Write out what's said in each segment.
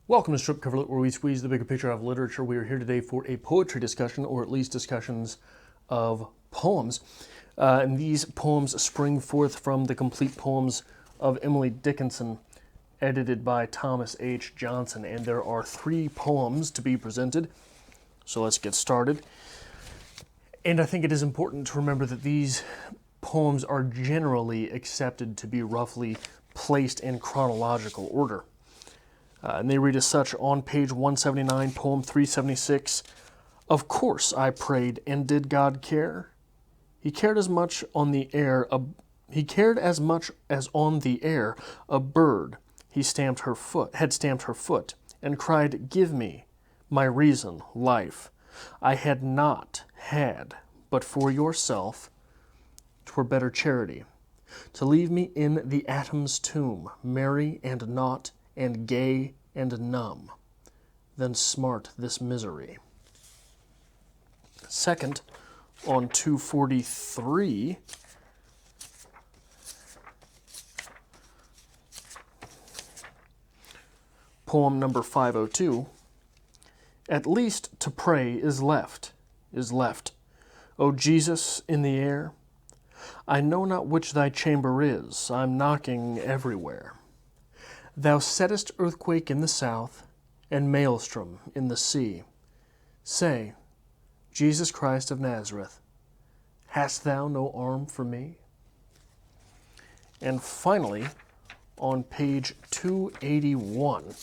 Welcome to Strip Cover Lit, where we squeeze the bigger picture out of literature. We are here today for a poetry discussion, or at least discussions of poems. And these poems spring forth from the complete poems of Emily Dickinson, edited by Thomas H. Johnson. And there are 3 poems to be presented. So let's get started. And I think it is important to remember that these poems are generally accepted to be roughly placed in chronological order. And they read as such on page 179, poem 376. Of course I prayed, and did God care? He cared as much on the air. He cared as much as on the air a bird. He stamped her foot, had stamped her foot, and cried, "Give me my reason, life. I had not had, but for yourself, 'twere better charity, to leave me in the atom's tomb, merry and naught, and gay and numb, than smart this misery." Second, on 243, poem number 502, At least to pray is left. O Jesus in the air, I know not which thy chamber is, I'm knocking everywhere. Thou settest earthquake in the south, and maelstrom in the sea. Say, Jesus Christ of Nazareth, hast thou no arm for me? And finally, on page 281,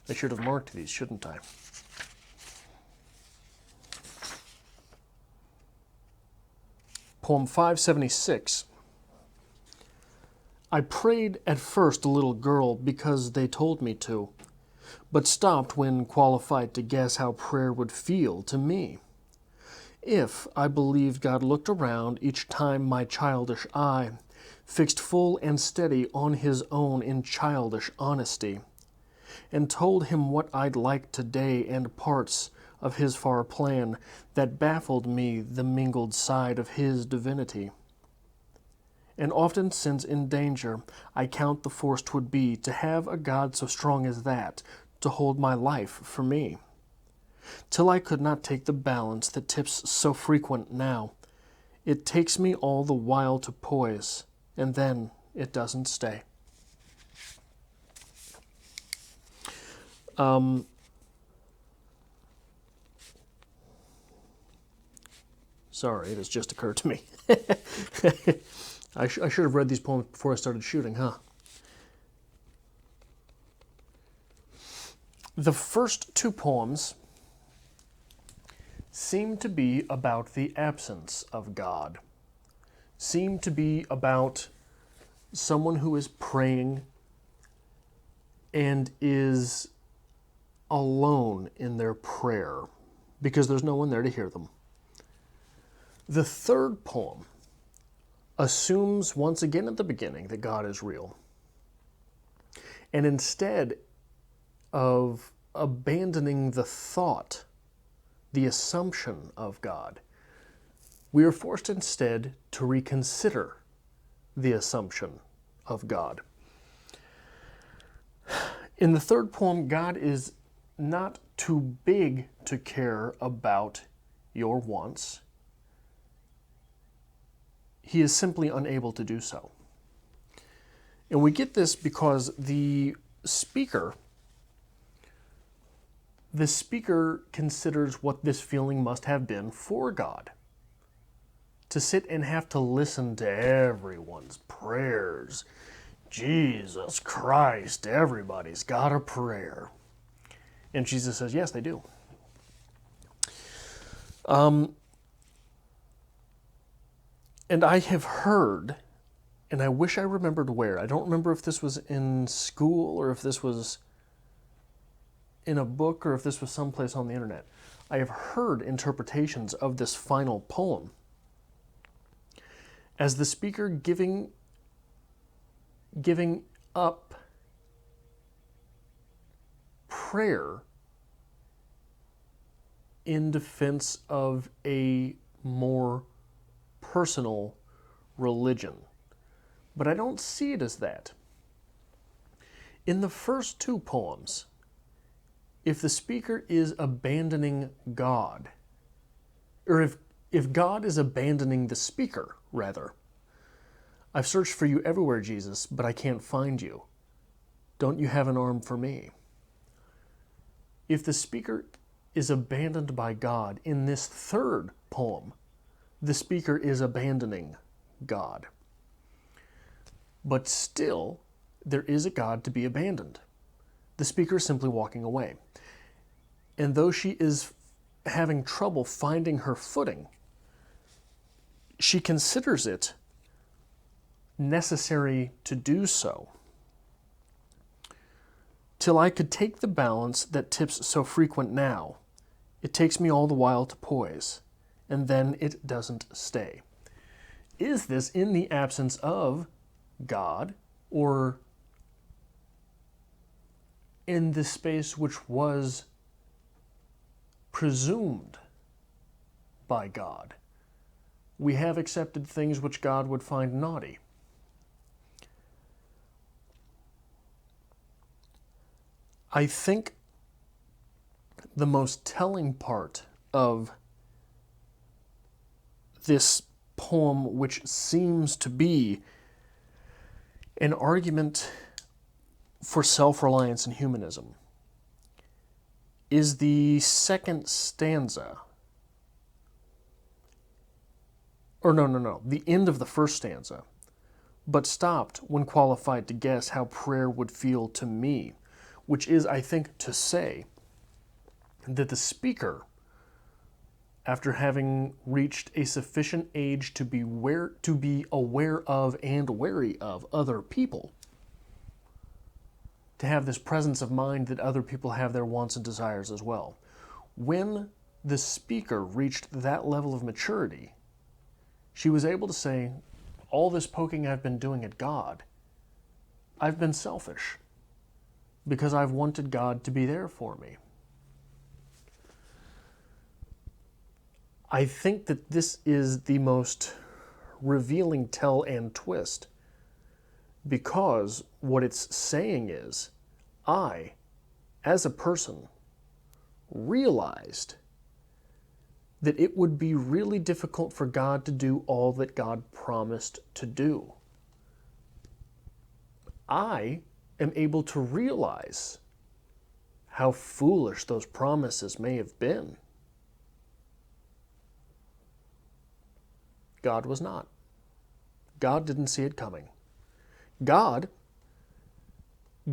I should have marked these, shouldn't I? Poem 576. I prayed at first a little girl because they told me to, but stopped when qualified to guess how prayer would feel to me. If I believed God looked around each time my childish eye fixed full and steady on his own in childish honesty, and told him what I'd like today and parts of his far plan that baffled me the mingled side of his divinity. And often since in danger, I count the force 'twould be to have a God so strong as that to hold my life for me. Till I could not take the balance that tips so frequent now. It takes me all the while to poise, and then it doesn't stay. Sorry, it has just occurred to me. I should have read these poems before I started shooting, huh? The first 2 poems seem to be about the absence of God, seem to be about someone who is praying and is alone in their prayer because there's no one there to hear them. The third poem assumes once again at the beginning that God is real. And instead of abandoning the thought, the assumption of God, we are forced instead to reconsider the assumption of God. In the third poem, God is not too big to care about your wants. He is simply unable to do so. And we get this because the speaker considers what this feeling must have been for God. To sit and have to listen to everyone's prayers. Jesus Christ, everybody's got a prayer. And Jesus says, yes, they do. And I have heard, and I wish I remembered where. I don't remember if this was in school or if this was in a book or if this was someplace on the internet. I have heard interpretations of this final poem as the speaker giving up prayer in defense of a more personal religion, But I don't see it as that. In the first two poems, if the speaker is abandoning God, or if God is abandoning the speaker, rather, I've searched for you everywhere, Jesus, but I can't find you. Don't you have an arm for me? If the speaker is abandoned by God, in this third poem, the speaker is abandoning God. But still, there is a God to be abandoned. The speaker is simply walking away. And though she is having trouble finding her footing, she considers it necessary to do so. Till I could take the balance that tips so frequent now, it takes me all the while to poise, and then it doesn't stay. Is this in the absence of God, or in the space which was presumed by God? We have accepted things which God would find naughty. I think the most telling part of this poem, which seems to be an argument for self-reliance and humanism, is the second stanza. Or no, the end of the first stanza. But stopped when qualified to guess how prayer would feel to me, which is, I think, to say that the speaker, after having reached a sufficient age to be aware of and wary of other people, to have this presence of mind that other people have their wants and desires as well. When the speaker reached that level of maturity, she was able to say, all this poking I've been doing at God, I've been selfish because I've wanted God to be there for me. I think that this is the most revealing tell and twist, because what it's saying is, I, as a person, realized that it would be really difficult for God to do all that God promised to do. I am able to realize how foolish those promises may have been. God was not. God didn't see it coming. God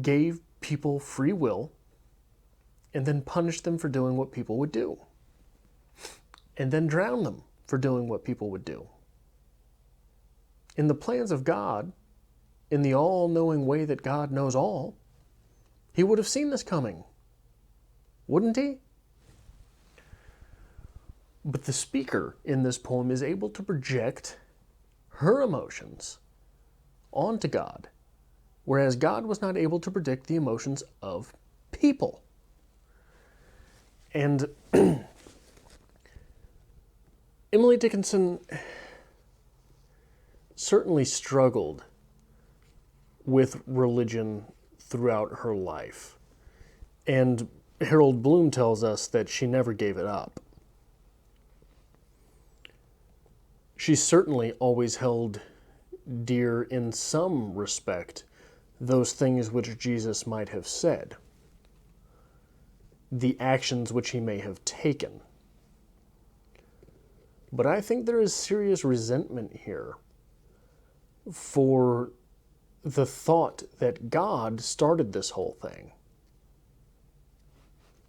gave people free will and then punished them for doing what people would do, and then drowned them for doing what people would do. In the plans of God, in the all-knowing way that God knows all, he would have seen this coming, wouldn't he? But the speaker in this poem is able to project her emotions onto God, whereas God was not able to predict the emotions of people. And Emily Dickinson certainly struggled with religion throughout her life. And Harold Bloom tells us that she never gave it up. She certainly always held dear, in some respect, those things which Jesus might have said, the actions which he may have taken. But I think there is serious resentment here for the thought that God started this whole thing,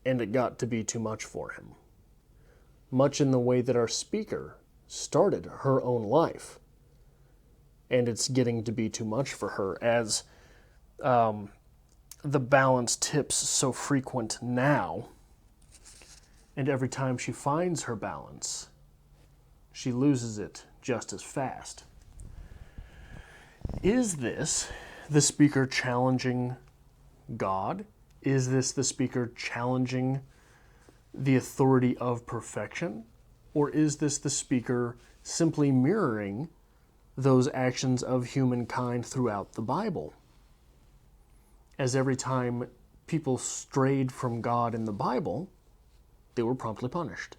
and it got to be too much for him. Much in the way that our speaker started her own life, and it's getting to be too much for her, as the balance tips so frequent now, and every time she finds her balance, she loses it just as fast. Is this the speaker challenging God? Is this the speaker challenging the authority of perfection? Or is this the speaker simply mirroring those actions of humankind throughout the Bible, as every time people strayed from God in the Bible, they were promptly punished.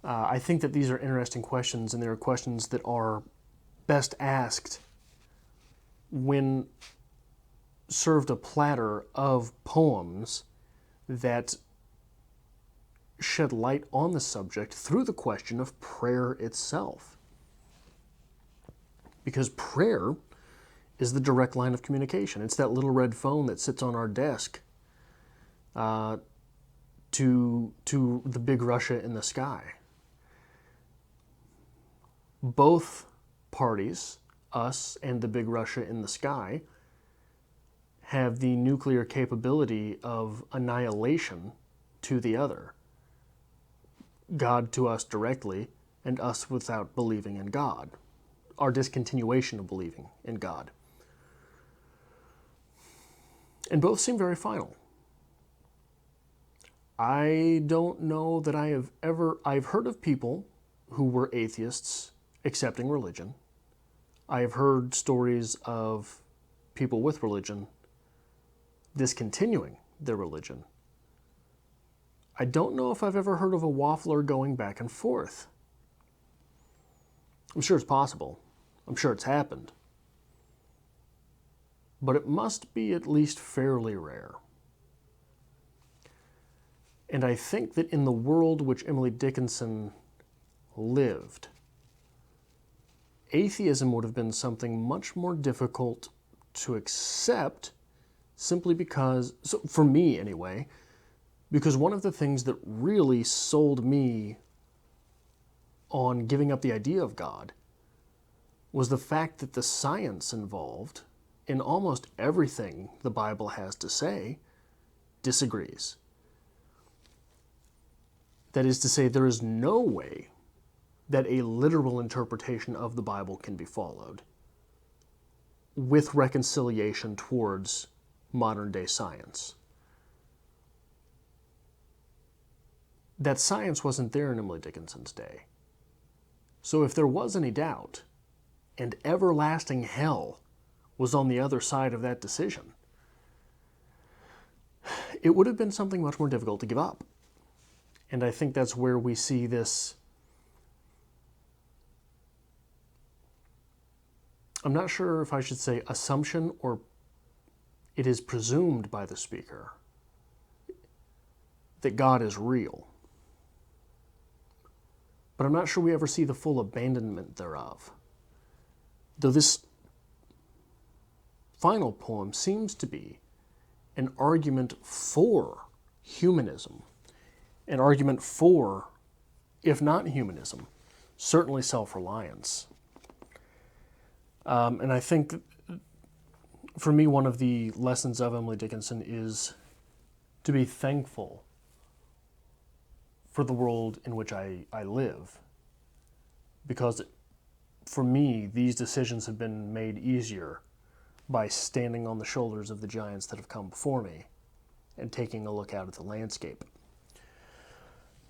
I think that these are interesting questions, and they are questions that are best asked when served a platter of poems that shed light on the subject through the question of prayer itself. Because prayer is the direct line of communication. It's that little red phone that sits on our desk to the big Russia in the sky. Both parties, us and the big Russia in the sky, have the nuclear capability of annihilation to the other. God to us directly, and us without believing in God. Our discontinuation of believing in God. And both seem very final. I don't know that I've heard of people who were atheists accepting religion. I have heard stories of people with religion discontinuing their religion. I don't know if I've ever heard of a waffler going back and forth. I'm sure it's possible. I'm sure it's happened. But it must be at least fairly rare. And I think that in the world which Emily Dickinson lived, atheism would have been something much more difficult to accept, simply because, so for me anyway, because one of the things that really sold me on giving up the idea of God was the fact that the science involved in almost everything the Bible has to say disagrees. That is to say, there is no way that a literal interpretation of the Bible can be followed with reconciliation towards modern-day science. That science wasn't there in Emily Dickinson's day. So if there was any doubt, and everlasting hell was on the other side of that decision, it would have been something much more difficult to give up. And I think that's where we see this, I'm not sure if I should say assumption, or it is presumed by the speaker that God is real. But I'm not sure we ever see the full abandonment thereof. Though this final poem seems to be an argument for humanism, an argument for, if not humanism, certainly self-reliance. And I think, for me, one of the lessons of Emily Dickinson is to be thankful for the world in which I live. Because for me, these decisions have been made easier by standing on the shoulders of the giants that have come before me and taking a look out at the landscape.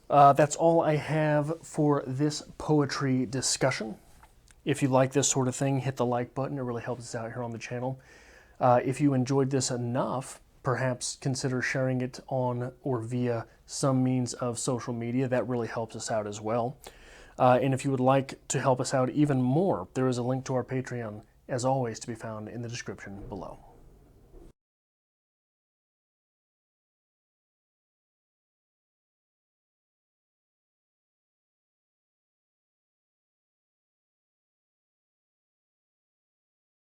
That's all I have for this poetry discussion. If you like this sort of thing, hit the like button. It really helps us out here on the channel. If you enjoyed this enough, perhaps consider sharing it on or via some means of social media. That really helps us out as well. And if you would like to help us out even more, there is a link to our Patreon, as always, to be found in the description below.